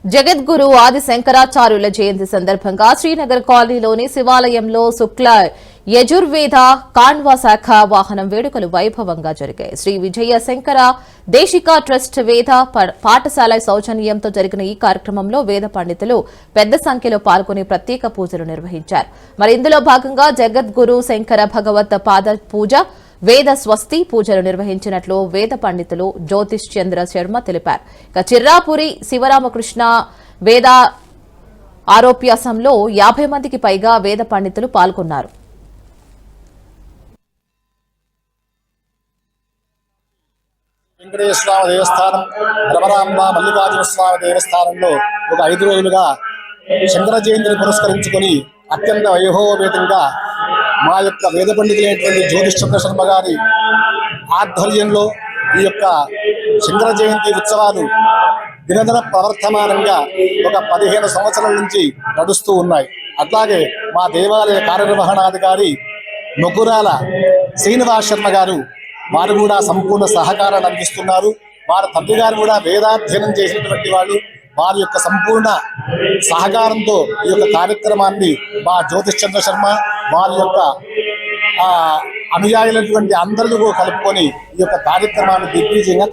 జగద్గురు ఆది శంకరాచార్యుల జయంతి సందర్భంగా శ్రీనగర్ కాలనీలోని శివాలయంలో శుక్ల యజుర్వేద కాండ్వా శాఖ వాహనం వేడుకలు వైభవంగా జరిగాయి. శ్రీ విజయ శంకర దేశిక ట్రస్ట్ వేద పాఠశాల సౌజన్యంతో జరిగిన ఈ కార్యక్రమంలో వేద పండితులు పెద్ద సంఖ్యలో పాల్గొని ప్రత్యేక పూజలు నిర్వహించారు. మరి ఇందులో భాగంగా జగద్గురు శంకర భగవత్ పాద పూజ, వేద స్వస్తి పూజలు నిర్వహించినట్లు వేద పండితులు జ్యోతిష్ చంద్ర శర్మ తెలిపారు. ఇక చిర్రాపురి శివరామకృష్ణ వేద ఆరోప్యాసంలో 50 మందికి పైగా వేద పండితులు పాల్గొన్నారు. వెంకటేశ్వర స్వామి దేవస్థానం, భ్రమరాంబ మల్లికార్జున స్వామి దేవస్థానంలో ఒక 5 రోజులుగా శంకర జయంతిని పురస్కరించుకొని అత్యంత వైభవోపేతంగా మా యొక్క వేద పండితులైనటువంటి జ్యోతిష్ చంద్ర శర్మ గారి ఆధ్వర్యంలో ఈ యొక్క శంకర జయంతి ఉత్సవాలు దినదిన ప్రవర్తమానంగా ఒక 15 సంవత్సరాల నుంచి నడుస్తూ ఉన్నాయి. అట్లాగే మా దేవాలయ కార్యనిర్వహణాధికారి నొకురాల శ్రీనివాస్ శర్మ గారు వారు కూడా సంపూర్ణ సహకారాన్ని అందిస్తున్నారు. వారి తండ్రి గారు కూడా వేదాధ్యయనం చేసినటువంటి వాళ్ళు. వారి యొక్క సంపూర్ణ సహకారంతో ఈ యొక్క కార్యక్రమాన్ని మా జ్యోతిష్ చంద్ర శర్మ వారి యొక్క అనుయాయులైనటువంటి అందరినీ కలుపుకొని ఈ యొక్క కార్యక్రమాన్ని దిగ్విజయంగా